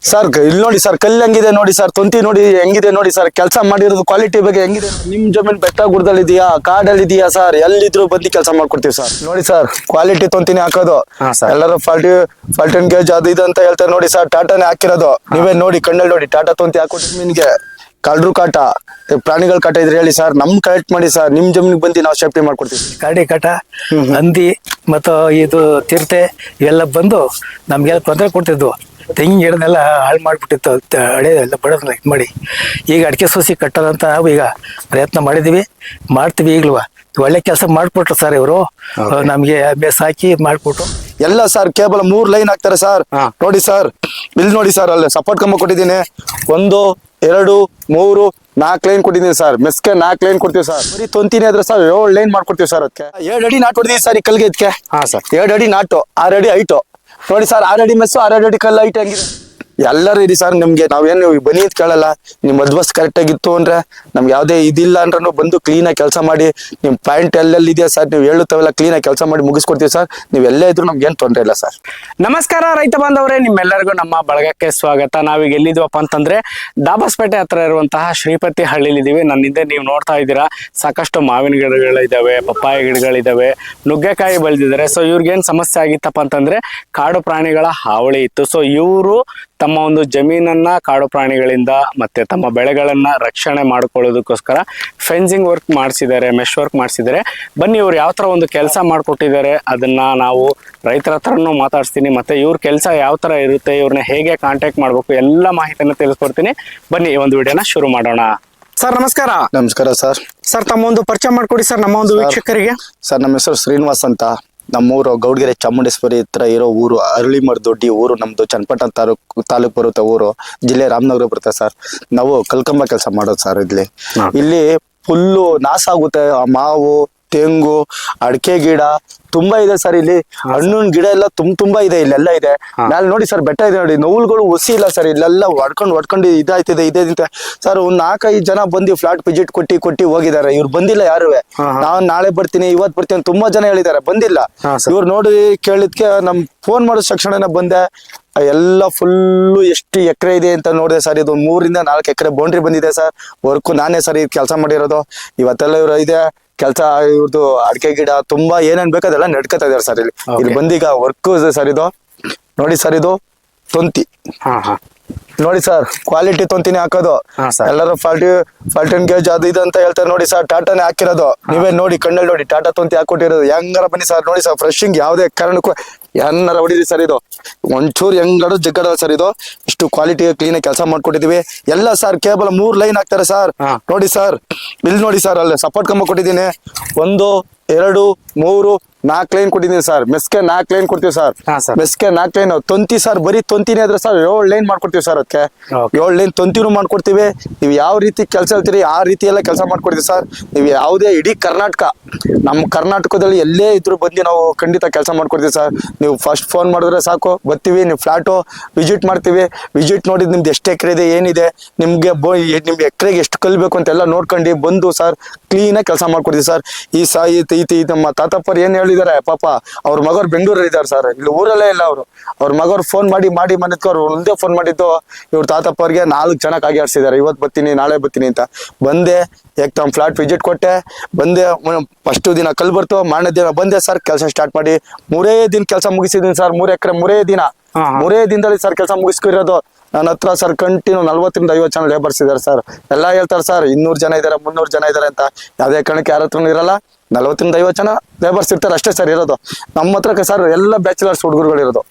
Sir ಇಲ್ಲಿ ನೋಡಿ sir, ಕಲ್ಲು ಹೆಂಗಿದೆ ನೋಡಿ ಸರ್, ತೊಂತಿ ನೋಡಿ ಹೆಂಗಿದೆ ನೋಡಿ ಸರ್, ಕೆಲಸ ಮಾಡಿರೋದು ಕ್ವಾಲಿಟಿ ಬಗ್ಗೆ ಹೆಂಗಿದೆ. ನಿಮ್ ಜಮೀನ್ ಬೆಟ್ಟ ಗುಡ್ಡದಲ್ಲಿ ಇದೆಯಾ, ಕಾಡಲ್ಲಿ ಇದೆಯಾ ಸರ್, ಎಲ್ಲಿದ್ರು ಬಂದು ಕೆಲಸ ಮಾಡ್ಕೊಡ್ತೀವಿ ಸರ್. ನೋಡಿ ಸರ್, ಕ್ವಾಲಿಟಿ ತೊಂತಿನೇ ಹಾಕೋದು. ಎಲ್ಲರೂ 14 kg ಅದು ಇದು ಅಂತ ಹೇಳ್ತಾರೆ ನೋಡಿ ಸರ್, ಟಾಟಾನೇ ಹಾಕಿರೋದು. ನೀವೇ ನೋಡಿ, ಕಣ್ಣಲ್ಲಿ ನೋಡಿ, ಟಾಟಾ ತೊಂತಿ ಹಾಕೊಟ್ಟು ನಿಮ್ಗೆ ಕಳ್ರು ಕಾಟ, ಪ್ರಾಣಿಗಳ ಕಾಟ ಇದ್ರೆ ಹೇಳಿ ಸರ್, ನಮ್ ಕಲೆಕ್ಟ್ ಮಾಡಿ ಸರ್, ನಿಮ್ ಜಮೀನಿಗೆ ಬಂದು ನಾವು ಸೇಫ್ಟಿ ಮಾಡ್ಕೊಡ್ತೀವಿ. ಕಾಡಿ ಕಾಟ, ಹಂದಿ ಮತ್ತು ಇದು ಚಿರತೆ ಇವೆಲ್ಲ ಬಂದು ನಮ್ಗೆಲ್ಲ ತೊಂದರೆ ಕೊಡ್ತಿದ್ವು. ತೆಂಗಿನ ಗಿಡನೆಲ್ಲ ಹಾಳು ಮಾಡಿಬಿಟ್ಟಿತ್ತು, ಹಳೆ ಎಲ್ಲ ಬಡೋದನ್ನ ಇದು ಮಾಡಿ. ಈಗ ಅಡಿಕೆ ಸೋಸಿ ಕಟ್ಟೋದಂತ ನಾವು ಈಗ ಪ್ರಯತ್ನ ಮಾಡ್ತೀವಿ ಈಗಲೂ. ಒಳ್ಳೆ ಕೆಲಸ ಮಾಡಿಕೊಟ್ರು ಸರ್ ಇವರು, ನಮ್ಗೆ ಬೇಸ್ ಹಾಕಿ ಮಾಡಿಕೊಟ್ರು ಎಲ್ಲ ಸರ್. ಕೇಬಲ್ 3 ಲೈನ್ ಹಾಕ್ತಾರೆ ಸರ್. ನೋಡಿ ಸರ್, ಇಲ್ಲಿ ನೋಡಿ ಸರ್, ಅಲ್ಲಿ ಸಪೋರ್ಟ್ ಕಂಬ ಕೊಟ್ಟಿದ್ದೀನಿ. 1 2 3 4 ಲೈನ್ ಕೊಟ್ಟಿದ್ದೀನಿ ಸರ್. ಮೆಸ್ಗೆ 4 ಲೈನ್ ಕೊಡ್ತೀವಿ ಸರ್. ಬರೀ ತೊಂತಿನಿ ಆದ್ರೆ ಸರ್ 7 ಲೈನ್ ಮಾಡ್ಕೊಡ್ತೀವಿ ಸರ್. ಅದಕ್ಕೆ 7 ಅಡಿ ನಾಟ್ ಹೊಡಿದೀವಿ ಸರ್ ಈ ಕಲ್ಗೆ. ಇದಕ್ಕೆ ಸರ್ 7 ಅಡಿ ನಾಟು, 6 ಅಡಿ ಹೈಟು. ನೋಡಿ ಸರ್, 6 ಅಡಿ ಮೆಸ್ಸು, 6 ಅಡಿ ಕಲ್ಲು ಹೈಟ್ ಹೆಂಗಿದೆ. ಎಲ್ಲರೂ ಇರಿ ಸರ್. ನಿಮ್ಗೆ ನಾವೇನು ಬನ್ನಿ ಅಂತ ಕೇಳಲ್ಲ. ನಿಮ್ ಅಡ್ವಸ್ ಕರೆಕ್ಟ್ ಆಗಿತ್ತು ಅಂದ್ರೆ, ನಮ್ಗೆ ಯಾವ್ದೇ ಇದಿಲ್ಲ ಅಂದ್ರೂ ಬಂದು ಕ್ಲೀನ್ ಆಗಿ ಕೆಲಸ ಮಾಡಿ, ನಿಮ್ ಪಾಯಿಂಟ್ ಎಲ್ಲೆಲ್ಲಿ ಇದೆಯಾ ಸರ್, ನೀವು ಹೇಳುತ್ತವೆಲ್ಲ ಕ್ಲೀನ್ ಆಗಿ ಕೆಲಸ ಮಾಡಿ ಮುಗಿಸ್ಕೊಡ್ತೀವಿ ಸರ್. ನೀವು ಎಲ್ಲೇ ಇದ್ರು ನಮ್ಗೆ ಏನ್ ತೊಂದರೆ ಇಲ್ಲ ಸರ್. ನಮಸ್ಕಾರ ರೈತ ಬಾಂಧವರೇ, ನಿಮ್ಮೆಲ್ಲರಿಗೂ ನಮ್ಮ ಬಳಗಕ್ಕೆ ಸ್ವಾಗತ. ನಾವೀಗ ಎಲ್ಲಿದ್ವಪ್ಪ ಅಂತಂದ್ರೆ ದಾಬಸ್ಪೇಟೆ ಹತ್ರ ಇರುವಂತಹ ಶ್ರೀಪತಿ ಹಳ್ಳಿಲಿದ್ದೀವಿ. ನನ್ನ ಹಿಂದೆ ನೀವು ನೋಡ್ತಾ ಇದ್ದೀರಾ, ಸಾಕಷ್ಟು ಮಾವಿನ ಗಿಡಗಳಿದಾವೆ, ಪಪ್ಪಾಯ ಗಿಡಗಳಿದಾವೆ, ನುಗ್ಗೆಕಾಯಿ ಬೆಳೆದಿದ್ದಾರೆ. ಸೊ ಇವ್ರಿಗೇನ್ ಸಮಸ್ಯೆ ಆಗಿತ್ತಪ್ಪ ಅಂತಂದ್ರೆ ಕಾಡು ಪ್ರಾಣಿಗಳ ಹಾವಳಿ ಇತ್ತು. ಸೊ ಇವರು ತಮ್ಮ ಒಂದು ಜಮೀನನ್ನ ಕಾಡು ಪ್ರಾಣಿಗಳಿಂದ ಮತ್ತೆ ತಮ್ಮ ಬೆಳೆಗಳನ್ನ ರಕ್ಷಣೆ ಮಾಡ್ಕೊಳ್ಳೋದಕ್ಕೋಸ್ಕರ ಫೆನ್ಸಿಂಗ್ ವರ್ಕ್ ಮಾಡಿಸಿದ್ದಾರೆ, ಮೆಶ್ ವರ್ಕ್ ಮಾಡಿಸಿದ್ದಾರೆ. ಬನ್ನಿ ಇವ್ರು ಯಾವ ತರ ಒಂದು ಕೆಲಸ ಮಾಡ್ಕೊಟ್ಟಿದ್ದಾರೆ ಅದನ್ನ ನಾವು ರೈತರ ಹತ್ರನೂ ಮಾತಾಡ್ತೀನಿ. ಮತ್ತೆ ಇವ್ರ ಕೆಲಸ ಯಾವ ತರ ಇರುತ್ತೆ, ಇವ್ರನ್ನ ಹೇಗೆ ಕಾಂಟ್ಯಾಕ್ಟ್ ಮಾಡ್ಬೇಕು, ಎಲ್ಲ ಮಾಹಿತಿಯನ್ನು ತಿಳಿಸ್ಕೊಡ್ತೀನಿ. ಬನ್ನಿ ಈ ಒಂದು ವಿಡಿಯೋನ ಶುರು ಮಾಡೋಣ. ಸರ್ ನಮಸ್ಕಾರ. ನಮಸ್ಕಾರ ಸರ್. ಸರ್ ತಮ್ಮ ಒಂದು ಪರಿಚಯ ಮಾಡ್ಕೊಡಿ ಸರ್ ನಮ್ಮ ಒಂದು ವೀಕ್ಷಕರಿಗೆ. ಸರ್ ನಮ್ಮ ಹೆಸರು ಶ್ರೀನಿವಾಸ್ ಅಂತ. ನಮ್ಮೂರು ಗೌಡಗೆರೆ ಚಾಮುಂಡೇಶ್ವರಿ ಹತ್ರ ಇರೋ ಊರು. ಅರಳಿಮರದೊಡ್ಡಿ ಊರು ನಮ್ದು. ಚನ್ನಪಟ್ಟಣ ತಾಲೂಕು ಬರುತ್ತೆ ಊರು. ಜಿಲ್ಲೆ ರಾಮನಗರ ಬರುತ್ತೆ ಸರ್. ನಾವು ಕಲ್ಕಂಬ ಕೆಲಸ ಮಾಡೋದು ಸರ್. ಇಲ್ಲಿ ಫುಲ್ಲು ನಾಶ ಆಗುತ್ತೆ. ಮಾವು, ತೆಂಗು, ಅಡಿಕೆ ಗಿಡ ತುಂಬಾ ಇದೆ ಸರ್. ಇಲ್ಲಿ ಹಣ್ಣಿನ ಗಿಡ ಎಲ್ಲ ತುಂಬಾ ಇದೆ. ಇಲ್ಲೆಲ್ಲ ಇದೆ. ಮ್ಯಾಲೆ ನೋಡಿ ಸರ್, ಬೆಟ್ಟ ಇದೆ ನೋಡಿ. ನೋವುಗಳು ಹುಸಿ ಇಲ್ಲ ಸರ್. ಇಲ್ಲೆಲ್ಲ ಹೊಡ್ಕೊಂಡು ಇದಾಯ್ತಿದೆ ಇದೆ ಸರ್. ಒಂದ್ 4-5 ಜನ ಬಂದು ಫ್ಲಾಟ್ ವಿಸಿಟ್ ಕೊಟ್ಟಿ ಹೋಗಿದ್ದಾರೆ. ಇವ್ರು ಬಂದಿಲ್ಲ ಯಾರುವೆ. ನಾನ್ ನಾಳೆ ಬರ್ತೀನಿ, ಇವತ್ ಬರ್ತೀನಿ ತುಂಬಾ ಜನ ಹೇಳಿದ್ದಾರೆ, ಬಂದಿಲ್ಲ. ಇವ್ರು ನೋಡಿ ಕೇಳಿದ್ಕೆ ನಮ್ ಫೋನ್ ಮಾಡೋ ತಕ್ಷಣ ಬಂದೆ. ಎಲ್ಲ ಫುಲ್ಲು ಎಷ್ಟು ಎಕರೆ ಇದೆ ಅಂತ ನೋಡಿದೆ ಸರ್. ಇದು 3 ಇಂದ 4 ಎಕರೆ ಬೌಂಡ್ರಿ ಬಂದಿದೆ ಸರ್. ವರ್ಕು ನಾನೇ ಸರ್ ಇದು ಕೆಲಸ ಮಾಡಿರೋದು. ಇವತ್ತೆಲ್ಲ ಇವ್ರು ಇದೆ ಕೆಲಸ. ಇವ್ರದ್ದು ಅಡಿಕೆ ಗಿಡ ತುಂಬಾ ಏನೇನ್ ಬೇಕು ಅದೆಲ್ಲ ನಡ್ಕೊತಾ ಇದಾರೆ ಸರ್. ಇಲ್ಲಿ ಬಂದೀಗ ವರ್ಕ್ ಸರ್. ಇದು ನೋಡಿ ಸರ್, ಇದು ತೊಂತಿ. ನೋಡಿ ಸರ್, ಕ್ವಾಲಿಟಿ ತೊಂತಿನೇ ಹಾಕೋದು. ಎಲ್ಲರೂ 14 kg ಅದು ಇದು ಅಂತ ಹೇಳ್ತಾರೆ ನೋಡಿ ಸರ್, ಟಾಟಾನೇ ಹಾಕಿರೋದು. ನೀವೇ ನೋಡಿ, ಕಣ್ಣಲ್ಲಿ ನೋಡಿ, ಟಾಟಾ ತೊಂತಿ ಹಾಕೊಟ್ಟಿರೋದು. ಹೆಂಗಾರ ಬನ್ನಿ ಸರ್. ನೋಡಿ ಸರ್, ಫ್ರೆಶಿಂಗ್ ಯಾವುದೇ ಕಾರಣಕ್ಕೂ ಏನಾರ ಹೊಡಿದಿ ಸರ್. ಇದು ಒಂಚೂರು ಹೆಂಗಾಡೋ ಜಗ್ಗಾಡೋ ಸರ್. ಇದು ಇಷ್ಟು ಕ್ವಾಲಿಟಿ ಕ್ಲೀನ್ ಆಗಿ ಕೆಲಸ ಮಾಡ್ಕೊಟ್ಟಿದೀವಿ. ಎಲ್ಲ ಸರ್ ಕೇಬಲ್ 3 ಲೈನ್ ಹಾಕ್ತಾರೆ ಸರ್. ನೋಡಿ ಸರ್, ಇಲ್ಲಿ ನೋಡಿ ಸರ್, ಅಲ್ಲಿ ಸಪೋರ್ಟ್ ಕಂಬ ಕೊಟ್ಟಿದ್ದೀನಿ. 1 2 3 4 ಲೈನ್ ಕೊಟ್ಟಿದ್ದೀನಿ ಸರ್. ಮೆಸ್ಗೆ 4 ಲೈನ್ ಕೊಡ್ತೀವಿ ಸರ್. ಮೆಸ್ಗೆ 4 ಲೈನ್ ತೊಂತಿ ಸರ್. ಬರೀ ತೊಂತಿನೇ ಆದ್ರೆ ಸರ್ 7 ಲೈನ್ ಮಾಡ್ಕೊಡ್ತೀವಿ ಸರ್. ಅದಕ್ಕೆ 7 ಲೈನ್ ತೊಂತಿನೂ ಮಾಡ್ಕೊಡ್ತೀವಿ. ನೀವು ಯಾವ ರೀತಿ ಕೆಲಸ ಹೇಳ್ತೀರಿ ಆ ರೀತಿ ಎಲ್ಲ ಕೆಲಸ ಮಾಡ್ಕೊಡ್ತೀವಿ ಸರ್. ನೀವು ಯಾವುದೇ ಇಡೀ ಕರ್ನಾಟಕ, ನಮ್ಮ ಕರ್ನಾಟಕದಲ್ಲಿ ಎಲ್ಲೇ ಇದ್ರು ಬಂದು ನಾವು ಖಂಡಿತ ಕೆಲಸ ಮಾಡ್ಕೊಡ್ತೀವಿ ಸರ್. ನೀವು ಫಸ್ಟ್ ಫೋನ್ ಮಾಡಿದ್ರೆ ಸಾಕು, ಬರ್ತೀವಿ. ನೀವು ಫ್ಲಾಟು ವಿಸಿಟ್ ಮಾಡ್ತೀವಿ. ವಿಸಿಟ್ ನೋಡಿದ್ ನಿಮ್ದು ಎಷ್ಟು ಎಕರೆ ಇದೆ, ಏನಿದೆ, ನಿಮ್ಗೆ ನಿಮ್ಗೆ ಎಕರೆಗೆ ಎಷ್ಟು ಕಲ್ಬೇಕು ಅಂತೆಲ್ಲ ನೋಡ್ಕೊಂಡು ಬಂದು ಸರ್ ಕ್ಲೀನಾಗಿ ಕೆಲಸ ಮಾಡ್ಕೊಡ್ತೀವಿ ಸರ್. ಈ ನಮ್ಮ ತಾತಪ್ಪರು ಏನ್ ಹೇಳಿದಾರೆ ಪಾಪ, ಅವ್ರ ಮಗವ್ರು ಬೆಂಗಳೂರಲ್ಲಿ ಇದಾರೆ ಸರ್. ಇಲ್ಲಿ ಊರಲ್ಲೇ ಇಲ್ಲ ಅವರು. ಅವ್ರ ಮಗವ್ರು ಫೋನ್ ಮಾಡಿ ಮನೆದ್ಕ ಅವ್ರು ಒಂದೇ ಫೋನ್ ಮಾಡಿದ್ದು. ಇವ್ರ ತಾತಪ್ಪರಿಗೆ 4 ಜನ ಕಾಗಿ ಆಡ್ಸಿದ್ದಾರೆ. ಇವತ್ತು ಬರ್ತೀನಿ, ನಾಳೆ ಬರ್ತೀನಿ ಅಂತ. ಬಂದೆ ತಮ್ಮ ಫ್ಲಾಟ್ ವಿಸಿಟ್ ಕೊಟ್ಟೆ. ಬಂದೆ, ಫಸ್ಟ್ ದಿನ ಕಲ್ ಬರ್ತು, ಮಾರನೇ ದಿನ ಬಂದೆ ಸರ್. ಕೆಲಸ ಸ್ಟಾರ್ಟ್ ಮಾಡಿ 3 ದಿನ ಕೆಲಸ ಮುಗಿಸಿದೀನಿ ಸರ್. 3 ಎಕರೆ 3 ದಿನ 3 ದಿನದಲ್ಲಿ ಸರ್ ಕೆಲಸ ಮುಗಿಸ್ಕಿರೋದು. ನನ್ನ ಹತ್ರ ಸರ್ ಕಂಟಿನ್ಯೂ 40 ರಿಂದ 50 ಜನ ಲೇಬರ್ಸ್ ಇದಾರೆ ಸರ್. ಎಲ್ಲಾ ಹೇಳ್ತಾರೆ ಸರ್ 200 ಜನ ಇದಾರೆ, 300 ಜನ ಇದಾರೆ ಅಂತ. ಯಾವ್ದೇ ಕಾರಣಕ್ಕೆ ಯಾರ ಹತ್ರನೂ ಇರಲ್ಲ. 40 ರಿಂದ 50 ಜನ ಲೇಬರ್ಸ್ ಇರ್ತಾರೆ ಅಷ್ಟೇ ಸರ್ ಇರೋದು. ನಮ್ಮ ಹತ್ರ ಸರ್ ಎಲ್ಲ ಬ್ಯಾಚುಲರ್ಸ್ ಹುಡುಗರುಗಳು ಇರೋದು.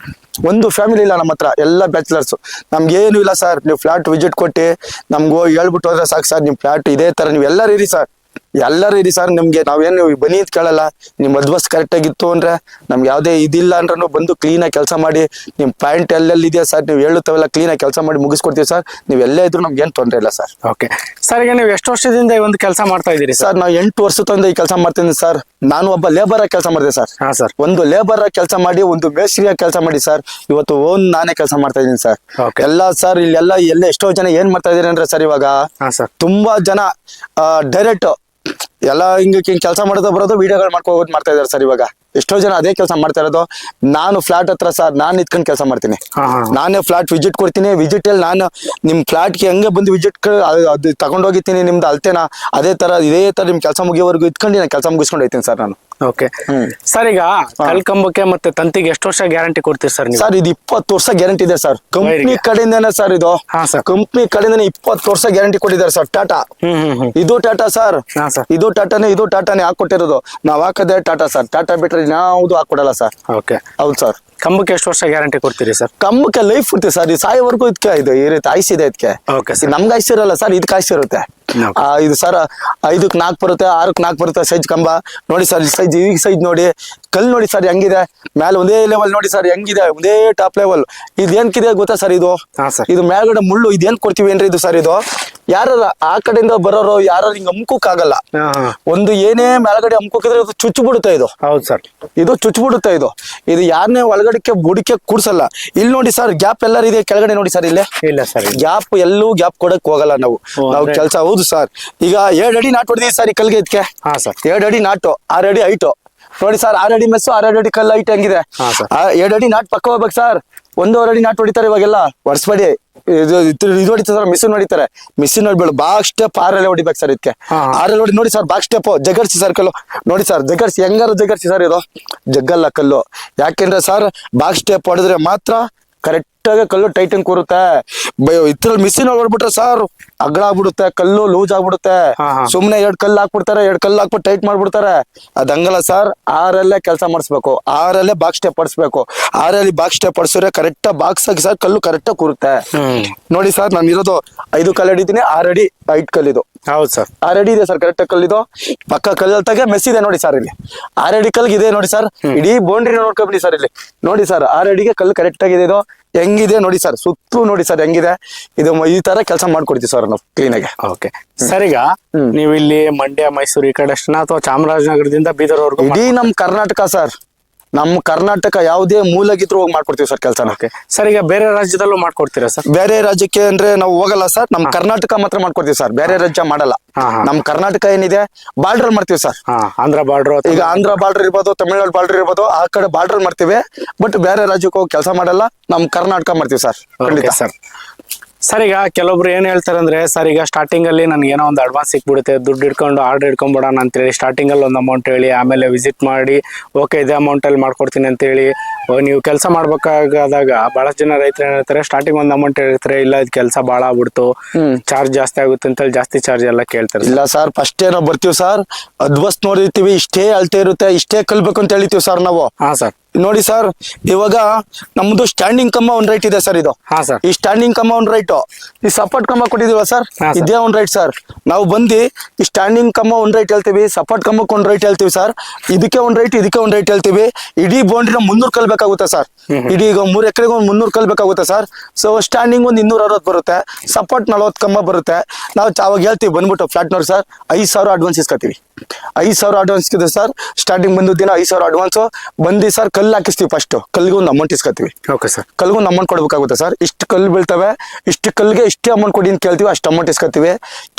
ಒಂದು ಫ್ಯಾಮಿಲಿ ಇಲ್ಲ ನಮ್ಮ ಹತ್ರ, ಎಲ್ಲ ಬ್ಯಾಚುಲರ್ಸ್. ನಮ್ಗೇನು ಇಲ್ಲ ಸರ್. ನೀವು ಫ್ಲಾಟ್ ವಿಸಿಟ್ ಕೊಟ್ಟು ನಮ್ಗೆ ಹೇಳ್ಬಿಟ್ಟು ಹೋದ್ರೆ ಸಾಕು ಸರ್. ನಿಮ್ ಫ್ಲಾಟ್ ಇದೇ ತರ ನೀವು ಎಲ್ಲರೂ ಇರಿ ಸರ್. ಎಲ್ಲರೂ ಇರಿ ಸರ್. ನಿಮ್ಗೆ ನಾವೇನು ಬನ್ನಿ ಅಂತ ಕೇಳಲ್ಲ. ನಿಮ್ ಅಡ್ವಸ್ ಕರೆಕ್ಟ್ ಆಗಿತ್ತು ಅಂದ್ರೆ, ನಮ್ಗೆ ಯಾವ್ದೇ ಇದಿಲ್ಲ ಅಂದ್ರೂ ಬಂದು ಕ್ಲೀನ್ ಆಗಿ ಕೆಲಸ ಮಾಡಿ, ನಿಮ್ ಪಾಯಿಂಟ್ ಎಲ್ಲೆಲ್ಲಿ ಇದೆಯಾ ಸರ್, ನೀವು ಹೇಳುತ್ತವೆಲ್ಲ ಕ್ಲೀನ್ ಆಗಿ ಕೆಲಸ ಮಾಡಿ ಮುಗಿಸ್ಕೊಡ್ತೀವಿ ಸರ್. ನೀವು ಎಲ್ಲೇ ಇದ್ರು ನಮ್ಗೆ ಏನ್ ತೊಂದರೆ ಇಲ್ಲ ಸರ್. ಓಕೆ ಸರ್, ಈಗ ನೀವು ಎಷ್ಟು ವರ್ಷದಿಂದ ಈ ಒಂದು ಕೆಲಸ ಮಾಡ್ತಾ ಇದ್ದೀರಿ ಸರ್? ನಾವು 8 ವರ್ಷದಿಂದ ಈ ಕೆಲಸ ಮಾಡ್ತೀನಿ ಸರ್. ನಾನು ಒಬ್ಬ ಲೇಬರ್ ಆಗಿ ಕೆಲಸ ಮಾಡಿದೆ ಸರ್. ಒಂದು ಲೇಬರ್ ಆಗಿ ಕೆಲಸ ಮಾಡಿ, ಒಂದು ಮೇಸ್ತ್ರಿಯಾಗಿ ಕೆಲಸ ಮಾಡಿ ಸರ್. ಇವತ್ತು ನಾನೇ ಕೆಲಸ ಮಾಡ್ತಾ ಇದ್ದೀನಿ ಸರ್. ಎಲ್ಲ ಸರ್ ಇಲ್ಲೆಲ್ಲ ಎಷ್ಟೋ ಜನ ಏನ್ ಮಾಡ್ತಾ ಇದೀರಿ ಅಂದ್ರೆ ಸರ್, ಇವಾಗ ತುಂಬಾ ಜನ ಡೈರೆಕ್ಟ್ ಎಲ್ಲ ಹಿಂಗೆ ಕೆಲಸ ಮಾಡೋದು ಬರೋದು ವಿಡಿಯೋಗಳು ಮಾಡ್ಕೋಗೋದು ಮಾಡ್ತಾ ಇದಾರೆ ಸರ್ ಇವಾಗ. ಎಷ್ಟೋ ಜನ ಅದೇ ಕೆಲಸ ಮಾಡ್ತಾ ಇರೋದು. ನಾನು ಫ್ಲಾಟ್ ಹತ್ರ ಸರ್ ನಾನು ನಿಂತ್ಕೊಂಡು ಕೆಲಸ ಮಾಡ್ತೀನಿ. ನಾನೇ ಫ್ಲಾಟ್ ವಿಸಿಟ್ ಕೊಡ್ತೀನಿ. ವಿಸಿಟ್ ಅಲ್ಲಿ ನಾನು ನಿಮ್ ಫ್ಲಾಟ್ಗೆ ಹೆಂಗೆ ಬಂದು ವಿಸಿಟ್ ಅದು ತಗೊಂಡೋಗಿದ್ದೀನಿ ನಿಮ್ದು ಅಲ್ತೇನಾ, ಇದೇ ತರ ನಿಮ್ ಕೆಲಸ ಮುಗಿಯೋವರೆಗೂ ಇಟ್ಕೊಂಡು ನಾನು ಕೆಲಸ ಮುಗಿಸ್ಕೊಂಡು ಹೋಗ್ತೀನಿ ಸರ್ ನಾನು. ಓಕೆ ಸರ್, ಈಗ ಕಲ್ಕಂಬಕ್ಕೆ ಮತ್ತೆ ತಂತಿಗೆ ಎಷ್ಟು ವರ್ಷ ಗ್ಯಾರಂಟಿ ಕೊಡ್ತೀರಿ ಸರ್ ನೀವು? ಸರ್ ಇದು 20 ವರ್ಷ ಗ್ಯಾರಂಟಿ ಇದೆ ಸರ್, ಕಂಪ್ನಿ ಕಡೆಯಿಂದಾನೆ ಸರ್ ಇದು. ಕಂಪ್ನಿ ಕಡೆಯಿಂದಾನೆ 20 ವರ್ಷ ಗ್ಯಾರಂಟಿ ಕೊಟ್ಟಿದ್ದಾರೆ ಸರ್. ಟಾಟಾ, ಇದು ಟಾಟಾ ಸರ್, ಇದು ಟಾಟಾನೇ ಹಾಕೊಟ್ಟಿರೋದು. ನಾವ್ ಹಾಕದೆ ಟಾಟಾ ಸರ್. ಟಾಟಾ ಬಿಟ್ರೆ ಯಾವ್ದು ಹಾಕೊಡಲ್ಲ ಸರ್. ಓಕೆ, ಹೌದು ಸರ್. ಕಂಬಕ್ಕೆ ಎಷ್ಟು ವರ್ಷ ಗ್ಯಾರಂಟಿ ಕೊಡ್ತೀರಿ ಸರ್? ಕಂಬಕ್ಕೆ ಲೈಫ್ ಇರುತ್ತೆ ಸರ್. ಈ ಸಾಯೋವರೆಗೂ ಇದಕ್ಕೆ ಇದು ಇರುತ್ತೆ, ಆಯ್ಸ್ ಇದೆ ಇದಕ್ಕೆ. ನಮ್ಗೆ ಆಯ್ಸ್ ಇರಲ್ಲ ಸರ್, ಇದಕ್ಕೆ ಆಯ್ಸ್ ಇರುತ್ತೆ. ಇದು ಸರ್ 5ಕ್ಕೆ 4 ಬರುತ್ತೆ, 6ಕ್ಕೆ 4 ಬರುತ್ತೆ ಸೈಜ್ ಕಂಬ. ನೋಡಿ ಸರ್ ಸೈಜ್, ಈ ಸೈಜ್ ನೋಡಿ, ಕಲ್ ನೋಡಿ ಸರ್ ಹೆಂಗಿದೆ, ಮೇಲೆ ಒಂದೇ ಲೆವೆಲ್ ನೋಡಿ ಸರ್ ಹೆಂಗಿದೆ, ಒಂದೇ ಟಾಪ್ ಲೆವೆಲ್. ಇದು ಏನ್ಕಿದೆ ಗೊತ್ತಾ ಸರ್? ಇದು ಮೇಲ್ಗಡೆ ಮುಳ್ಳು, ಇದೇನ್ ಕೊಡ್ತೀವಿ ಏನ್ರಿ ಇದು ಸರ್? ಇದು ಯಾರ ಆ ಕಡೆಯಿಂದ ಬರೋರು ಯಾರು ಹಿಂಗ್ ಅಮ್ಕೋಕ್ಕಾಗಲ್ಲ. ಒಂದು ಏನೇ ಮೇಲ್ಗಡೆ ಅಮ್ಕೋಕಿದ್ರೆ ಇದು ಚುಚ್ಚು ಬಿಡುತ್ತೆ. ಇದು ಹೌದು ಸರ್, ಇದು ಚುಚ್ಚು ಬಿಡುತ್ತೆ. ಇದು ಯಾರನ್ನೇ ಒಳಗಡೆಕ್ಕೆ ಬುಡಿಕೆ ಕೂಡ್ಸಲ್ಲ. ಇಲ್ಲಿ ನೋಡಿ ಸರ್ ಗ್ಯಾಪ್ ಎಲ್ಲಾರು ಇದೆ ಕೆಳಗಡೆ ನೋಡಿ ಸರ್. ಇಲ್ಲೇ ಇಲ್ಲ ಸರ್, ಗ್ಯಾಪ್ ಎಲ್ಲೂ ಗ್ಯಾಪ್ ಕೊಡಕ್ ಹೋಗಲ್ಲ ನಾವು ಕೆಲಸ. ಹೌದು ಸರ್. ಈಗ 7 ಅಡಿ ನಾಟ್ ಹೊಡೆದಿವಿ ಸರ್ ಈ ಕಲ್ಗೆ ಇದಕ್ಕೆ. 7 ಅಡಿ ನಾಟು, 6 ಅಡಿ ಹೈಟು ನೋಡಿ ಸರ್. 6 ಅಡಿ ಮೆಸ್ಸು, 6 ಅಡಿ ಕಲ್ಲು ಹೈಟ್ ಹೆಂಗಿದೆ. 7 ಅಡಿ ನಾಟ್ ಪಕ್ಕ ಹೋಗ್ಬೇಕು ಸರ್. 1.5 ಅಡಿ ನಾಟ್ ಹೊಡಿತಾರೆ ಇವಾಗೆಲ್ಲ. ವರ್ಷಬೇಡಿ, ಇದು ಹೊಡಿತಾರೆ ಸರ್, ಮಿಷಿನ್ ಹೊಡಿತಾರೆ. ಮಿಷಿನ್ ಹೊಡಿಬೇಡ, ಬಾಕ್ ಸ್ಟೆಪ್ 6 ಹೊಡಿಬೇಕು ಸರ್ ಇದಕ್ಕೆ. 6 ಹೊಡಿ ನೋಡಿ ಸರ್. ಬಾಕ್ ಸ್ಟೆಪ್ ಜಗರ್ಸಿ ಸರ್ ಕಲ್ಲು ನೋಡಿ ಸರ್. ಜಗರ್ಸಿ ಹೆಂಗಾರ ಜಗರ್ಸಿ ಸರ್. ಇದು ಜಗ್ಗಲ್ಲ ಕಲ್ಲು. ಯಾಕೆಂದ್ರೆ ಸರ್ ಬಾಕ್ ಸ್ಟೆಪ್ ಹೊಡೆದ್ರೆ ಮಾತ್ರ ಕರೆಕ್ಟ್ ಆಗಿ ಕಲ್ಲು ಟೈಟನ್ ಕೂರುತ್ತೆ. ಇದ್ರಲ್ಲಿ ಮಿಷಿನ್ ಹೊಡ್ಬಿಟ್ರೆ ಸರ್ ಅಗ್ಳ ಆಗ್ಬಿಡುತ್ತೆ, ಕಲ್ಲು ಲೂಸ್ ಆಗ್ಬಿಡುತ್ತೆ. ಸುಮ್ನೆ 2 ಕಲ್ಲು ಹಾಕ್ಬಿಡ್ತಾರೆ, 2 ಕಲ್ಲು ಹಾಕ್ಬಿಟ್ಟು ಟೈಟ್ ಮಾಡ್ಬಿಡ್ತಾರೆ. ಅದಂಗಲ್ಲ ಸರ್. 6ರಲ್ಲೇ ಕೆಲಸ ಮಾಡಿಸ್ಬೇಕು, 6ರಲ್ಲೇ ಬಾಕ್ಸ್ ಸ್ಟೆಪ್ ಹೊಡಿಸ್ಬೇಕು. 6ರಲ್ಲಿ ಬಾಕ್ಸ್ ಸ್ಟೆಪ್ ಹೊಡಿಸಿದ್ರೆ ಕರೆಕ್ಟ್ ಬಾಕ್ಸ್ ಆಗಿ ಸರ್ ಕಲ್ಲು ಕರೆಕ್ಟ್ ಆಗಿ ಕೂರುತ್ತೆ. ನೋಡಿ ಸರ್, ನಾನು ಇರೋದು 5 ಕಲ್ಲು ಹಿಡಿತೀನಿ, 6 ಅಡಿ ಹೈಟ್ ಕಲ್ಲಿದು. ಹೌದು ಸರ್, 6 ಅಡಿ ಇದೆ ಸರ್ ಕರೆಕ್ಟ್ ಆಗಿ ಕಲ್ಲಿದು. ಪಕ್ಕ ಕಲ್ಲಲ್ತಾಗೆ ಮೆಸ್ ಇದೆ ನೋಡಿ ಸರ್. ಇಲ್ಲಿ 6 ಅಡಿ ಕಲ್ಗೆ ಇದೆ ನೋಡಿ ಸರ್. ಇಡೀ ಬೌಂಡ್ರಿ ನೋಡ್ಕೊಬಿಡಿ ಸರ್. ಇಲ್ಲಿ ನೋಡಿ ಸರ್, 6 ಅಡಿಗೆ ಕಲ್ಲು ಕರೆಕ್ಟ್ ಆಗಿದೆ. ಇದು ಹೆಂಗಿದೆ ನೋಡಿ ಸರ್, ಸುತ್ತು ನೋಡಿ ಸರ್ ಹೆಂಗಿದೆ. ಇದು ಈ ತರ ಕೆಲಸ ಮಾಡ್ಕೊಡ್ತೀವಿ ಸರ್ ನಾವು ಕ್ಲೀನ್ ಆಗಿ. ಓಕೆ ಸರ್, ಈಗ ನೀವು ಇಲ್ಲಿ ಮಂಡ್ಯ, ಮೈಸೂರು ಈ ಕಡೆ ಅಷ್ಟೇನಾ ಅಥವಾ ಚಾಮರಾಜನಗರದಿಂದ ಬೀದರ್ವರೆಗೂ? ಇಡೀ ನಮ್ ಕರ್ನಾಟಕ ಸರ್. ನಮ್ಮ ಕರ್ನಾಟಕ ಯಾವುದೇ ಮೂಲೆಗಿದ್ರು ಹೋಗಿ ಮಾಡ್ಕೊಡ್ತೀವಿ ಸರ್ ಕೆಲಸನ. ಸರ್, ಈಗ ಬೇರೆ ರಾಜ್ಯದಲ್ಲೂ ಮಾಡ್ಕೊಡ್ತೀರಾ ಸರ್? ಬೇರೆ ರಾಜ್ಯಕ್ಕೆ ಅಂದ್ರೆ ನಾವು ಹೋಗಲ್ಲ ಸರ್. ನಮ್ ಕರ್ನಾಟಕ ಮಾತ್ರ ಮಾಡ್ಕೊಡ್ತೀವಿ ಸರ್, ಬೇರೆ ರಾಜ್ಯ ಮಾಡಲ್ಲ. ನಮ್ ಕರ್ನಾಟಕ ಏನಿದೆ ಬಾರ್ಡರ್ ಮಾಡ್ತೀವಿ ಸರ್. ಆಂಧ್ರ ಬಾರ್ಡರ್, ಈಗ ಆಂಧ್ರ ಬಾರ್ಡರ್ ಇರ್ಬೋದು, ತಮಿಳ್ನಾಡು ಬಾರ್ಡರ್ ಇರ್ಬೋದು, ಆ ಕಡೆ ಬಾರ್ಡರ್ ಮಾಡ್ತೀವಿ. ಬಟ್ ಬೇರೆ ರಾಜ್ಯಕ್ಕೆ ಹೋಗಿ ಕೆಲಸ ಮಾಡಲ್ಲ. ನಮ್ ಕರ್ನಾಟಕ ಮಾಡ್ತೀವಿ ಸರ್. ಖಂಡಿತ ಸರ್. ಸರ್, ಈಗ ಕೆಲವೊಬ್ರು ಏನ್ ಹೇಳ್ತಾರೆ ಅಂದ್ರೆ, ಸರ್ ಈಗ ಸ್ಟಾರ್ಟಿಂಗ್ ಅಲ್ಲಿ ನನ್ಗೆ ಏನೋ ಒಂದು ಅಡ್ವಾನ್ಸ್ ಸಿಕ್ಬಿಡುತ್ತೆ, ದುಡ್ಡು ಇಟ್ಕೊಂಡು ಆರ್ಡರ್ ಇಟ್ಕೊಂಡ್ಬಿಡೋಣ ಅಂತೇಳಿ ಸ್ಟಾರ್ಟಿಂಗ್ ಅಲ್ಲಿ ಒಂದು ಅಮೌಂಟ್ ಹೇಳಿ, ಆಮೇಲೆ ವಿಸಿಟ್ ಮಾಡಿ ಓಕೆ ಇದೇ ಅಮೌಂಟ್ ಅಲ್ಲಿ ಮಾಡ್ಕೊಡ್ತೀನಿ ಅಂತ ಹೇಳಿ ನೀವು ಕೆಲಸ ಮಾಡ್ಬೇಕಾದಾಗ ಬಹಳಷ್ಟು ಜನ ರೈತರು ಏನ್ ಹೇಳ್ತಾರೆ, ಸ್ಟಾರ್ಟಿಂಗ್ ಒಂದು ಅಮೌಂಟ್ ಹೇಳ್ತಾರೆ, ಇಲ್ಲ ಇದು ಕೆಲಸ ಭಾಳ ಆಗ್ಬಿಡ್ತು, ಚಾರ್ಜ್ ಜಾಸ್ತಿ ಆಗುತ್ತೆ ಅಂತ ಹೇಳಿ ಜಾಸ್ತಿ ಚಾರ್ಜ್ ಎಲ್ಲ ಕೇಳ್ತಾರೆ. ಇಲ್ಲ ಸರ್, ಫಸ್ಟ್ ಏನೋ ಬರ್ತೀವಿ ಸರ್, ಅಡ್ವಾನ್ಸ್ ನೋಡಿರ್ತೀವಿ, ಇಷ್ಟೇ ಅಳ್ತೆ ಇರುತ್ತೆ, ಇಷ್ಟೇ ಕಲ್ಬೇಕು ಅಂತ ಹೇಳಿತೀವಿ ಸರ್ ನಾವು. ಹಾ ಸರ್, ನೋಡಿ ಸರ್, ಇವಾಗ ನಮ್ದು ಸ್ಟ್ಯಾಂಡಿಂಗ್ ಕಂಬ ಒಂದ್ ರೈಟ್ ಇದೆ ಸರ್. ಇದು ಈ ಸ್ಟ್ಯಾಂಡಿಂಗ್ ಕಂಬ ಒಂದ್ ರೈಟ್, ಈ ಸಪೋರ್ಟ್ ಕಂಬ ಕೊಟ್ಟಿದೀವ ಸರ್, ಇದೇ ಒಂದ್ ರೈಟ್ ಸರ್. ನಾವು ಬಂದು ಈ ಸ್ಟ್ಯಾಂಡಿಂಗ್ ಕಂಬ ಒಂದ್ ರೈಟ್ ಹೇಳ್ತೀವಿ, ಸಪೋರ್ಟ್ ಕಂಬಕ್ಕೆ ಒಂದ್ ರೈಟ್ ಹೇಳ್ತೀವಿ ಸರ್. ಇದಕ್ಕೆ ಒಂದ್ ರೈಟ್, ಇದಕ್ಕೆ ಒಂದ್ ರೈಟ್ ಹೇಳ್ತೀವಿ. ಇಡೀ ಬೌಂಡ್ರಿನ 300 ಕಲ್ ಬೇಕಾಗುತ್ತೆ ಸರ್. ಇಡೀ ಈಗ 3 ಎಕರೆಗೆ ಒಂದು 300 ಕಲ್ ಬೇಕಾಗುತ್ತೆ ಸರ್. ಸೊ ಸ್ಟ್ಯಾಂಡಿಂಗ್ ಒಂದು 260 ಬರುತ್ತೆ, ಸಪೋರ್ಟ್ 40 ಕಂಬ ಬರುತ್ತೆ. ನಾವು ಅವಾಗ ಹೇಳ್ತೀವಿ ಬಂದ್ಬಿಟ್ಟು ಫ್ಲಾಟ್ನವ್ರು ಸರ್ 5,000 ಅಡ್ವಾನ್ಸ್ ಇಸ್ಕೊತೀವಿ. 5,000 ಅಡ್ವಾನ್ಸ್ ಇದೆ ಸರ್. ಸ್ಟಾರ್ಟಿಂಗ್ ಬಂದ ದಿನ 5,000 ಅಡ್ವಾನ್ಸ್ ಬಂದು ಸರ್ ಕಲ್ಲು ಹಾಕಿಸ್ತೀವಿ. ಫಸ್ಟ್ ಕಲ್ಗೆ ಒಂದು ಅಮೌಂಟ್ ಇಸ್ಕೊತೀವಿ. ಓಕೆ ಸರ್, ಕಲ್ಗೆ ಒಂದು ಅಮೌಂಟ್ ಕೊಡ್ಬೇಕಾಗುತ್ತೆ ಸರ್. ಇಷ್ಟು ಕಲ್ಲು ಬೀಳ್ತವೆ, ಇಷ್ಟು ಕಲ್ಗೆ ಇಷ್ಟೇ ಅಮೌಂಟ್ ಕೊಡಿ ಅಂತ ಕೇಳ್ತೀವಿ, ಅಷ್ಟು ಅಮೌಂಟ್ ಇಸ್ಕೊತೀವಿ.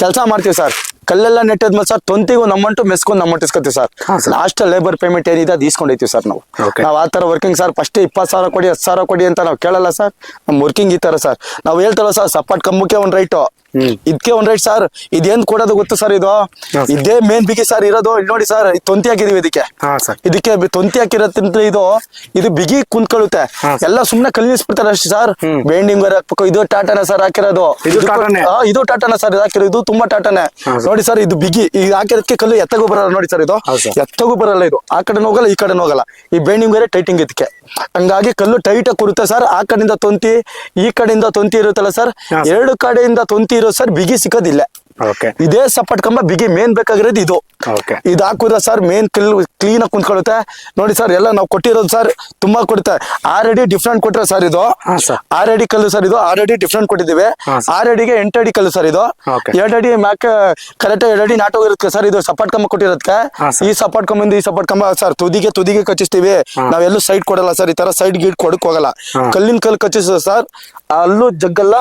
ಕೆಲಸ ಮಾಡ್ತೀವಿ ಸರ್. ಕಲ್ಲೆಲ್ಲ ನೆಟ್ಟದ್ಮೇಲೆ ಸರ್ ತೊಂತಿಗೆ ಒಂದು ಅಮೌಂಟ್, ಮೆಸ್ಕೊಂದು ಅಮೌಂಟ್ ಇಸ್ಕೊತೀವಿ ಸರ್. ಲಾಸ್ಟ್ ಲೇಬರ್ ಪೇಮೆಂಟ್ ಏನಿದೆ ಅದು ಇಸ್ಕೊಂಡೈತೀವಿ ಸರ್ ನಾವು. ನಾವು ಆ ತರ ವರ್ಕಿಂಗ್ ಸರ್. ಫಸ್ಟ್ 20,000 ಕೊಡಿ, 10,000 ಕೊಡಿ ಅಂತ ನಾವು ಕೇಳಲ್ಲ ಸರ್. ನಮ್ ವರ್ಕಿಂಗ್ ಈ ತರ ಸರ್. ನಾವು ಹೇಳ್ತಾರ ಸರ್, ಸಪಾಟ್ ಕಂಬಕ್ಕೆ ಒಂದ್ ರೈಟು, ಇದಕ್ಕೆ ಒಂದ್ ರೈಟ್ ಸರ್. ಇದೇನ್ ಕೊಡೋದು ಗೊತ್ತು ಸರ್? ಇದೇ ಮೇನ್ ಬಿಗಿ ಸರ್ ಇರೋದು. ಇಲ್ಲಿ ನೋಡಿ ಸರ್, ತೊಂತಿ ಹಾಕಿದೀವಿ ಇದಕ್ಕೆ. ಇದಕ್ಕೆ ತೊಂತಿ ಹಾಕಿರೋದ್ರಿಂದ ಇದು ಬಿಗಿ ಕುಂತ್ಕೊಳ್ಳುತ್ತೆ. ಎಲ್ಲ ಸುಮ್ನೆ ಕಲಿಸ್ಬಿಡ್ತಾರೆ ಅಷ್ಟೇ ಸರ್. ಬೆಂಡಿಂಗ್ ಹಾಕ್ಬೇಕು. ಇದು ಟಾಟಾನ ಸರ್ ಹಾಕಿರೋದು. ಇದು ಟಾಟಾನ ಸರ್ ಹಾಕಿರೋದು. ಇದು ತುಂಬಾ ಟಾಟಾನೆ ನೋಡಿ ಸರ್. ಇದು ಬಿಗಿ ಈಗ ಹಾಕಿರೋದಕ್ಕೆ ಕಲ್ಲು ಎತ್ತಗೂ ಬರಲ್ಲ ನೋಡಿ ಸರ್. ಇದು ಎತ್ತಗೂ ಬರಲ್ಲ. ಇದು ಆ ಕಡೆ ಹೋಗಲ್ಲ, ಈ ಕಡೆ ಹೋಗಲ್ಲ. ಈ ಬೆಂಡಿಂಗ್ ಬೇರೆ ಟೈಟಿಂಗ್ ಇದಕ್ಕೆ. ಹಂಗಾಗಿ ಕಲ್ಲು ಟೈಟ್ ಆಗಿ ಕೂರುತ್ತೆ ಸರ್. ಆ ಕಡೆಯಿಂದ ತೊಂತಿ, ಈ ಕಡೆಯಿಂದ ತೊಂತಿ ಇರುತ್ತಲ್ಲ ಸರ್. 2 ಕಡೆಯಿಂದ ತೊಂತಿ ಇರೋ ಸರ್, ಬಿಗಿ ಸಿಕ್ಕೋದಿಲ್ಲ. ಇದೇ ಸಪೋರ್ಟ್ ಕಂಬ ಬಿಗಿ ಮೇನ್ ಬೇಕಾಗಿರೋದು ಇದು. ಇದು ಹಾಕುದ್ರ ಸರ್ ಮೇನ್ ಕ್ಲೀನ್ ಆಗಿ ಕುಂತ್ಕೊಳ್ಳುತ್ತೆ ನೋಡಿ ಸರ್. ಎಲ್ಲ ನಾವು ಕೊಟ್ಟಿರೋದು ಸರ್ ತುಂಬಾ ಕೊಡುತ್ತೆ. 6 ಅಡಿ ಡಿಫ್ರೆಂಟ್ ಕೊಟ್ರೆ ಸರ್. ಇದು 6 ಅಡಿ ಕಲ್ಲು ಸರ್. ಇದು 6 ಅಡಿ ಡಿಫ್ರೆಂಟ್ ಕೊಟ್ಟಿದ್ದೀವಿ. 6 ಅಡಿಗೆ 8 ಅಡಿ ಕಲ್ಲು ಸರ್. ಇದು 2 ಅಡಿ ಮ್ಯಾಕ್ ಕರೆಕ್ಟ್ 2 ಅಡಿ ನಾಟ್ ಹೋಗಿರುತ್ತೆ ಸರ್. ಇದು ಸಪೋರ್ಟ್ ಕಂಬ ಕೊಟ್ಟಿರೋದಕ್ಕೆ. ಈ ಸಪೋರ್ಟ್ ಕಂಬ, ಈ ಸಪೋರ್ಟ್ ಕಂಬ ಸರ್ ತುದಿಗೆ ಕಚ್ಚಿಸ್ತೀವಿ. ನಾವೆಲ್ಲೂ ಸೈಡ್ ಕೊಡಲ್ಲ ಸರ್. ಈ ತರ ಸೈಡ್ ಗೀಡ್ ಕೊಡಕ್ ಹೋಗಲ್ಲ. ಕಲ್ಲಿನ ಕಲ್ಲು ಕಚ್ಚಿಸ ಸರ್. ಅಲ್ಲೂ ಜಗ್ಗಲ್ಲ,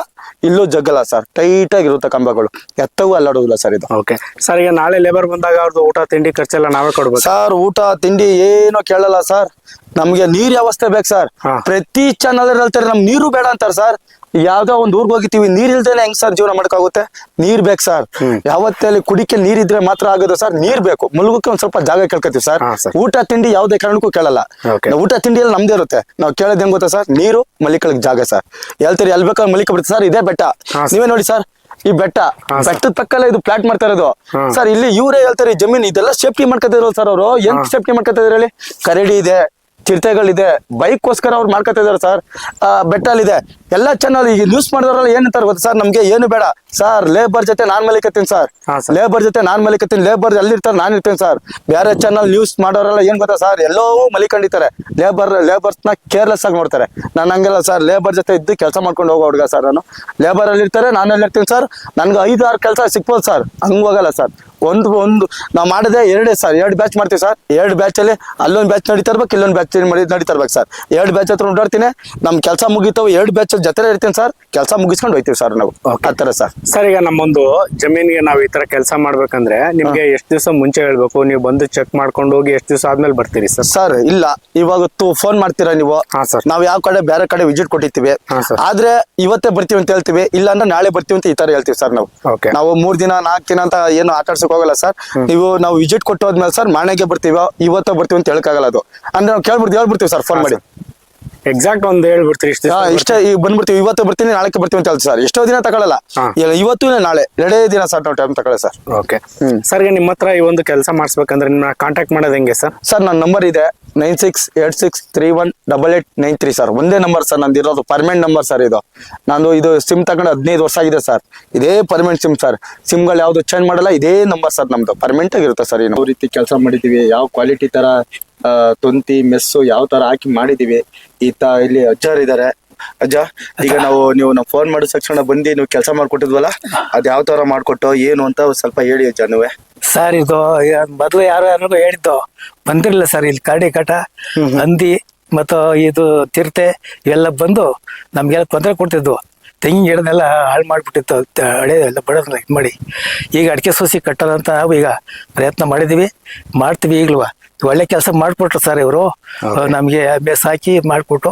ಇಲ್ಲೂ ಜಗ್ಗಲ್ಲ ಸರ್. ಟೈಟ್ ಆಗಿರುತ್ತೆ ಕಂಬಗಳು. ಎತ್ತ ನಿಮಿಷವೂ ಅಲ್ಲಾಡೋದಿಲ್ಲ ಸರ್ ಇದು. ಓಕೆ ಸರ್, ಈಗ ನಾಳೆ ಲೇಬರ್ ಬಂದಾಗ ಅವ್ರದ್ದು ಊಟ ತಿಂಡಿ ಖರ್ಚೆಲ್ಲ ನಾವೇ ಕೊಡ್ಬೇಕು? ಸರ್ ಊಟ ತಿಂಡಿ ಏನು ಕೇಳಲ್ಲ ಸರ್. ನಮ್ಗೆ ನೀರ್ ವ್ಯವಸ್ಥೆ ಬೇಕು ಸರ್. ಪ್ರತಿ ಚಾನಲ್ ಹೇಳ್ತಾರೆ ನಮ್ ನೀರು ಬೇಡ ಅಂತಾರೆ ಸರ್. ಯಾವ್ದೋ ಒಂದ್ ಊರ್ಗ್ ಹೋಗಿರ್ತೀವಿ, ನೀರ್ ಇಲ್ದೇನೆ ಹೆಂಗ್ ಸರ್ ಜೀವನ ಮಾಡಕ್ಕಾಗುತ್ತೆ? ನೀರ್ ಬೇಕು ಸರ್. ಯಾವತ್ತಲ್ಲಿ ಕುಡಿಕೆ ನೀರ್ ಇದ್ರೆ ಮಾತ್ರ ಆಗೋದು ಸರ್. ನೀರ್ ಬೇಕು, ಮುಳುಗಕ್ಕೆ ಒಂದ್ ಸ್ವಲ್ಪ ಜಾಗ ಕೇಳ್ಕೊತೀವಿ ಸರ್. ಊಟ ತಿಂಡಿ ಯಾವ್ದೇ ಕಾರಣಕ್ಕೂ ಕೇಳಲ್ಲ. ಊಟ ತಿಂಡಿ ಎಲ್ಲ ನಮ್ದೇ ಇರುತ್ತೆ. ನಾವು ಕೇಳೋದ್ ಹೆಂಗ್ ಗೊತ್ತಾ ಸರ್? ನೀರು, ಮಲಿಕಳಕ್ ಜಾಗ ಸರ್. ಹೇಳ್ತೀರಿ ಎಲ್ ಬೇಕಾದ್ರೆ ಮಲಿಕ ಬಿಡುತ್ತೆ ಸರ್. ಇದೇ ಬೆಟ್ಟ, ನೀವೇ ನೋಡಿ ಸರ್. ಈ ಬೆಟ್ಟದ ಪಕ್ಕಲ್ಲ ಇದು ಪ್ಲಾಟ್ ಮಾಡ್ತಾ ಇರೋದು ಸರ್. ಇಲ್ಲಿ ಇವರೇ ಹೇಳ್ತಾರೆ ಜಮೀನ್ ಇದೆಲ್ಲ ಸೇಫ್ಟಿ ಮಾಡ್ಕೊತಿದ್ರು ಸರ್. ಅವರು ಏನ್ ಸೇಫ್ಟಿ ಮಾಡ್ಕೊತಿದ್ರು ಹೇಳಿ? ಕರಡಿ ಇದೆ, ಚಿರತೆಗಳಿದೆ, ಬೈಕ್ಗೋಸ್ಕರ ಅವ್ರು ಮಾಡ್ಕೊತಾ ಇದಾರೆ ಸರ್. ಬೆಟ್ಟಲ್ಲಿದೆ ಎಲ್ಲ ಚಾನಲ್. ಈಗ ನ್ಯೂಸ್ ಮಾಡಿದವರೆಲ್ಲ ಏನಂತಾರೆ ಗೊತ್ತಾ ಸರ್? ನಮ್ಗೆ ಏನು ಬೇಡ ಸರ್, ಲೇಬರ್ ಜೊತೆ ನಾನ್ ಮಲಿಕತ್ತೀನಿ ಸರ್. ಲೇಬರ್ ಜೊತೆ ನಾನ್ ಮಲಿಕತ್ತೀನಿ. ಲೇಬರ್ ಎಲ್ಲಿರ್ತಾರೆ ನಾನು ಇರ್ತೇನೆ ಸರ್. ಬೇರೆ ಚಾನಲ್ ನ್ಯೂಸ್ ಮಾಡೋರೆಲ್ಲ ಏನ್ ಗೊತ್ತಾ ಸರ್? ಎಲ್ಲೋ ಮಲಿಕೊಂಡಿರ್ತಾರೆ. ಲೇಬರ್ಸ್ ನ ಕೇರ್ಲೆಸ್ ಆಗಿ ನೋಡ್ತಾರೆ. ನಾನು ಹಂಗೆಲ್ಲ ಸರ್. ಲೇಬರ್ ಜೊತೆ ಇದ್ದು ಕೆಲಸ ಮಾಡ್ಕೊಂಡು ಹೋಗೋ ಹುಡುಗ ಸರ್ ನಾನು. ಲೇಬರ್ ಅಲ್ಲಿ ಇರ್ತಾರೆ, ನಾನು ಎಲ್ಲಿರ್ತೀನಿ ಸರ್. ನನ್ಗೆ 5-6 ಕೆಲಸ ಸಿಕ್ಬೋದು ಸರ್. ಹಂಗ್ ಹೋಗಲ್ಲ ಸರ್. ಒಂದು ನಾವು ಮಾಡಿದೆ 2 ಸರ್. 2 ಬ್ಯಾಚ್ ಮಾಡ್ತೀವಿ ಸರ್. 2 ಬ್ಯಾಚ್ ಅಲ್ಲಿ ಅಲ್ಲೊಂದು ಬ್ಯಾಚ್ ನಡೀತಾ ಇರ್ಬೇಕು, ಇಲ್ಲೊಂದು ಬ್ಯಾಚ್ ನಡೀತಾ ಇರ್ಬೇಕು ಸರ್. 2 ಬ್ಯಾಚ್ ಹತ್ರ ಓಡಾಡ್ತೀನಿ. ನಮ್ ಕೆಲಸ ಮುಗಿತಾವ, 2 ಬ್ಯಾಚ್ ಜೊತೆ ಇರ್ತೀನಿ ಸರ್. ಕೆಲಸ ಮುಗಿಸ್ಕೊಂಡು ಹೋಯ್ತೀವಿ ಸರ್ ನಾವು. ಆ ತರ ಸರ್. ಸರ್, ಈಗ ನಮ್ಮೊಂದು ಜಮೀನಿಗೆ ನಾವು ಈ ತರ ಕೆಲಸ ಮಾಡ್ಬೇಕಂದ್ರೆ ನಿಮ್ಗೆ ಎಷ್ಟು ದಿವಸ ಮುಂಚೆ ಹೇಳ್ಬೇಕು? ನೀವು ಬಂದು ಚೆಕ್ ಮಾಡ್ಕೊಂಡು ಹೋಗಿ ಎಷ್ಟು ದಿವಸ ಆದ್ಮೇಲೆ ಬರ್ತೀರಿ ಸರ್? ಸರ್ ಇಲ್ಲ, ಇವತ್ತು ಫೋನ್ ಮಾಡ್ತೀರಾ ನೀವು? ನಾವ್ ಯಾವ ಕಡೆ ಬೇರೆ ಕಡೆ ವಿಸಿಟ್ ಕೊಟ್ಟಿರ್ತೀವಿ. ಆದ್ರೆ ಇವತ್ತೇ ಬರ್ತೀವಿ ಅಂತ ಹೇಳ್ತೀವಿ, ಇಲ್ಲ ಅಂದ್ರೆ ನಾಳೆ ಬರ್ತೀವಿ ಅಂತ ಈ ತರ ಹೇಳ್ತೀವಿ ಸರ್ ನಾವು. ನಾವು 3 ದಿನ 4 ದಿನ ಅಂತ ಏನು ಆಟಾಡ್ಸಕ್ ಹೋಗಲ್ಲ ಸರ್. ನಾವು ವಿಸಿಟ್ ಕೊಟ್ಟು ಹೋದ್ಮೇಲೆ ಸರ್ ಮಾನೆಗೆ ಬರ್ತೀವಿ, ಇವತ್ತೇ ಬರ್ತೀವಿ ಅಂತ ಹೇಳಕ್ಕಾಗಲ್ಲ. ಅದು ಅಂದ್ರೆ ನಾವು ಹೇಳ್ಬಿಡ್ತೀವಿ ಸರ್ ಫೋನ್ ಮಾಡಿ. ಎಕ್ಸಾಕ್ಟ್ ಒಂದ್ ಹೇಳ್ಬಿಡ್ತೀರಿ ಇಷ್ಟೇ. ಈಗ ಬಂದ್ಬಿಡ್ತೀವಿ, ಇವತ್ತು ಬರ್ತೀನಿ ನಾಳೆ ಬರ್ತೀವಿ ಅಂತ ಹೇಳ್ತೀವಿ ಸರ್. ಎಷ್ಟೋ ದಿನ ತಗೊಳ್ಳಲ್ಲ. ಇವತ್ತು ಇಲ್ಲ ನಾಳೆ 2 ದಿನ ಸರ್ ನಾವು ಟೈಮ್ ತಗೊಳ್ಳಿ ಸರ್. ಓಕೆ ಸರ್, ನಿಮ್ಮ ಹತ್ರ ಈ ಒಂದು ಕೆಲಸ ಮಾಡಿಸ್ಬೇಕಂದ್ರೆ ನಿಮ್ಮನ್ನ ಕಾಂಟ್ಯಾಕ್ಟ್ ಮಾಡೋದು ಹೆಂಗೆ ಸರ್? ಸರ್ ನನ್ನ ನಂಬರ್ ಇದೆ 9686318893 ಸರ್. ಒಂದೇ ನಂಬರ್ ಸರ್ ನಂದು ಇರೋದು. ಪರ್ಮನೆಂಟ್ ನಂಬರ್ ಸರ್ ಇದು. ನಾನು ಇದು ಸಿಮ್ ತಗೊಂಡು 15 ವರ್ಷ ಆಗಿದೆ ಸರ್. ಇದೇ ಪರ್ಮನೆಂಟ್ ಸಿಮ್ ಸರ್. ಸಿಮ್ಗಳು ಯಾವ್ದು ಚೇಂಜ್ ಮಾಡಲ್ಲ. ಇದೇ ನಂಬರ್ ಸರ್ ನಮ್ದು. ಪರ್ಮನೆಂಟ್ ಆಗಿರುತ್ತೆ ಸರ್. ಯಾವ ರೀತಿ ಕೆಲಸ ಮಾಡಿದೀವಿ, ಯಾವ ಕ್ವಾಲಿಟಿ ತರ ತೊಂತಿ ಮೆಸ್ಸು ಯಾವ ತರ ಹಾಕಿ ಮಾಡಿದೀವಿ. ಇಲ್ಲಿ ಅಜ್ಜಾರ್ ಇದಾರೆ. ಅಜ್ಜ, ಈಗ ನೀವು ಫೋನ್ ಮಾಡಿದ ತಕ್ಷಣ ಬಂದು ನೀವು ಕೆಲಸ ಮಾಡ್ಕೊಟ್ಟಿದ್ವಲ್ಲ, ಅದ್ ಯಾವ ತರ ಮಾಡ್ಕೊಟ್ಟು ಏನು ಅಂತ ಸ್ವಲ್ಪ ಹೇಳಿ ಅಜ್ಜ ನೀವೇ. ಸರ್ ಇದು ಮೊದ್ಲು ಯಾರು ಹೇಳಿದ್ದು ಬಂದಿರಲಿಲ್ಲ ಸರ್. ಇಲ್ಲಿ ಕರಡಿ ಕಾಟ, ಹಂದಿ ಮತ್ತು ಇದು ಚಿರತೆ ಇವೆಲ್ಲ ಬಂದು ನಮ್ಗೆಲ್ಲ ತೊಂದರೆ ಕೊಡ್ತಿದ್ವು. ತೆಂಗಿನ ಗಿಡನೆಲ್ಲ ಹಾಳು ಮಾಡ್ಬಿಟ್ಟಿತ್ತು. ಹಳೆ ಎಲ್ಲ ಬಡೋದನ್ನ ಇದು ಮಾಡಿ ಈಗ ಅಡಿಕೆ ಸೋಸಿ ಕಟ್ಟೋದಂತ ನಾವು ಈಗ ಪ್ರಯತ್ನ ಮಾಡ್ತೀವಿ ಈಗಲೂ. ಒಳ್ಳೆ ಕೆಲಸ ಮಾಡ್ಕೊಟ್ರು ಸರ್ ಇವರು. ನಮ್ಗೆ ಅಭ್ಯಾಸ ಹಾಕಿ ಮಾಡ್ಕೊಟ್ಟು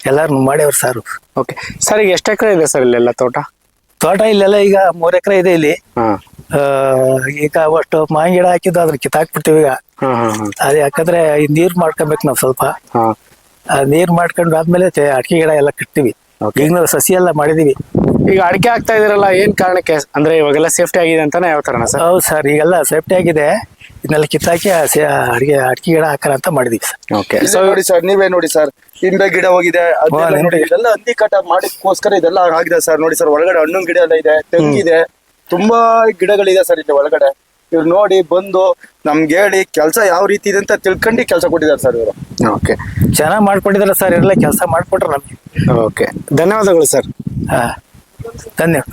ಎಲ್ಲಾರು ಮಾಡ್ಯವ್ರು ಸರ್. ಓಕೆ ಸರ್, ಈಗ ಎಷ್ಟು ಎಕರೆ ಇದೆ ಸರ್ ಇಲ್ಲೆಲ್ಲ ತೋಟ? ಇಲ್ಲೆಲ್ಲ ಈಗ 3 ಎಕರೆ ಇದೆ ಇಲ್ಲಿ. ಈಗ ಅಷ್ಟು ಮಾವಿನ ಗಿಡ ಹಾಕಿದ್ದು ಅದ್ರ ಕಿತ್ತಾಕ್ಬಿಡ್ತೀವಿ ಈಗ. ಅದ್ ಯಾಕಂದ್ರೆ ನೀರ್ ಮಾಡ್ಕೊಬೇಕು ನಾವು ಸ್ವಲ್ಪ. ನೀರ್ ಮಾಡ್ಕೊಂಡು ಆದ್ಮೇಲೆ ಅಡಿಕೆ ಗಿಡ ಎಲ್ಲ ಕಟ್ತೀವಿ. ಈಗ ನಾವು ಸಸಿ ಎಲ್ಲ ಮಾಡಿದೀವಿ. ಈಗ ಅಡಿಕೆ ಹಾಕ್ತಾ ಇದೀರಲ್ಲ, ಏನ್ ಕಾರಣಕ್ಕೆ? ಅಂದ್ರೆ ಇವಾಗೆಲ್ಲ ಸೇಫ್ಟಿ ಆಗಿದೆ ಅಂತಾನೆ ಯಾವ ತರ ಸರ್? ಹೌದು ಸರ್, ಈಗೆಲ್ಲ ಸೇಫ್ಟಿ ಆಗಿದೆ. ಇದನ್ನೆಲ್ಲ ಕಿತ್ತಾಕಿ ಅಡಿಕೆ ಗಿಡ ಹಾಕೋಣ ಅಂತ ಮಾಡಿದೀವಿ ಸರ್. ಓಕೆ ನೋಡಿ ಸರ್, ನೀವೇ ನೋಡಿ ಸರ್. ನಿಂಬೆ ಗಿಡ ಹೋಗಿದೆ, ಇದೆಲ್ಲ ಹಂದಿ ಕಟ ಮಾಡಿಕೋಸ್ಕರ ಇದೆಲ್ಲ ಆಗಿದೆ ಸರ್. ನೋಡಿ ಸರ್, ಒಳಗಡೆ ಹಣ್ಣಿನ ಗಿಡ ಎಲ್ಲ ಇದೆ, ತೆಂಗಿದೆ, ತುಂಬಾ ಗಿಡಗಳಿದೆ ಸರ್ ಇಲ್ಲಿ ಒಳಗಡೆ. ಇವ್ರು ನೋಡಿ ಬಂದು ನಮ್ಗೆ ಹೇಳಿ ಕೆಲಸ ಯಾವ ರೀತಿ ಇದೆ ಅಂತ ತಿಳ್ಕೊಂಡು ಕೆಲಸ ಕೊಟ್ಟಿದ್ದಾರೆ ಸರ್ ಇವರು. ಓಕೆ, ಚೆನ್ನಾಗಿ ಮಾಡ್ಕೊಟ್ಟಿದ್ದಾರೆ ಸರ್. ಎಲ್ಲ ಕೆಲಸ ಮಾಡ್ಕೊಟ್ರು ನಮ್ಗೆ. ಓಕೆ, ಧನ್ಯವಾದಗಳು ಸರ್. ಧನ್ಯವಾದ.